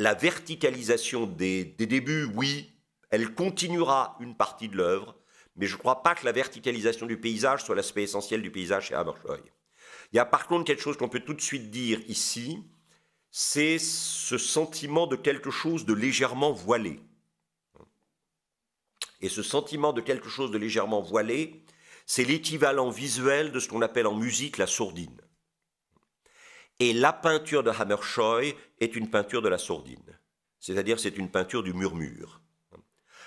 la verticalisation des débuts, oui, elle continuera une partie de l'œuvre, mais je ne crois pas que la verticalisation du paysage soit l'aspect essentiel du paysage chez Hammershøi. Il y a par contre quelque chose qu'on peut tout de suite dire ici, c'est ce sentiment de quelque chose de légèrement voilé. Et ce sentiment de quelque chose de légèrement voilé, c'est l'équivalent visuel de ce qu'on appelle en musique la sourdine. Et la peinture de Hammershøi est une peinture de la sourdine. C'est-à-dire c'est une peinture du murmure.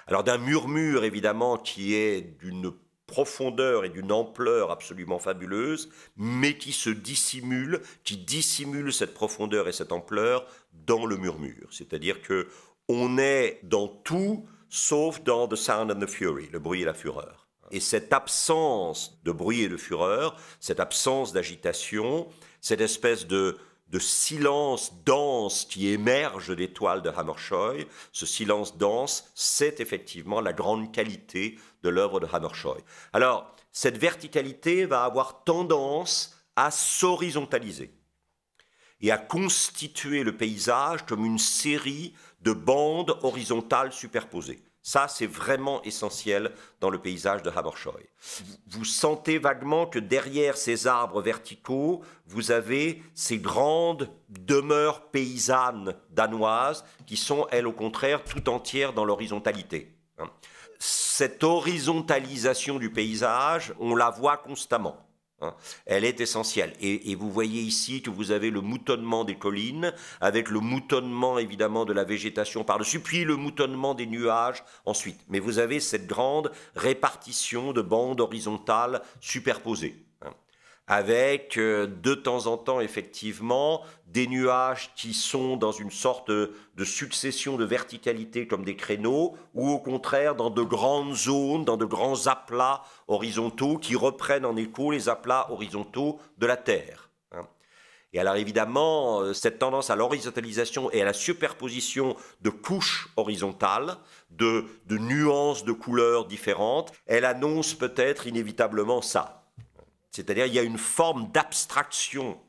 Alors d'un murmure évidemment qui est d'une profondeur et d'une ampleur absolument fabuleuse, mais qui se dissimule, qui dissimule cette profondeur et cette ampleur dans le murmure. C'est-à-dire que on est dans tout sauf dans The Sound and the Fury, le bruit et la fureur. Et cette absence de bruit et de fureur, cette absence d'agitation, cette espèce de silence dense qui émerge des toiles de Hammershøi, ce silence dense, c'est effectivement la grande qualité de l'œuvre de Hammershøi. Alors, cette verticalité va avoir tendance à s'horizontaliser et à constituer le paysage comme une série de bandes horizontales superposées. Ça, c'est vraiment essentiel dans le paysage de Hammershøi. Vous sentez vaguement que derrière ces arbres verticaux, vous avez ces grandes demeures paysannes danoises qui sont, elles, au contraire, tout entières dans l'horizontalité. Cette horizontalisation du paysage, on la voit constamment. Elle est essentielle. Et vous voyez ici que vous avez le moutonnement des collines, avec le moutonnement évidemment de la végétation par-dessus, puis le moutonnement des nuages ensuite. Mais vous avez cette grande répartition de bandes horizontales superposées, avec de temps en temps effectivement des nuages qui sont dans une sorte de succession de verticalité comme des créneaux, ou au contraire dans de grandes zones, dans de grands aplats horizontaux qui reprennent en écho les aplats horizontaux de la Terre. Et alors évidemment, cette tendance à l'horizontalisation et à la superposition de couches horizontales, de nuances de couleurs différentes, elle annonce peut-être inévitablement ça. C'est-à-dire il y a une forme d'abstraction.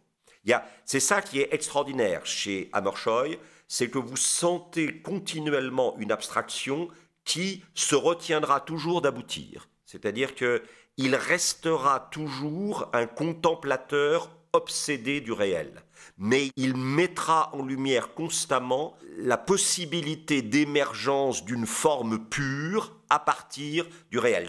C'est ça qui est extraordinaire chez Hammershøi, c'est que vous sentez continuellement une abstraction qui se retiendra toujours d'aboutir. C'est-à-dire qu'il restera toujours un contemplateur obsédé du réel. Mais il mettra en lumière constamment la possibilité d'émergence d'une forme pure à partir du réel.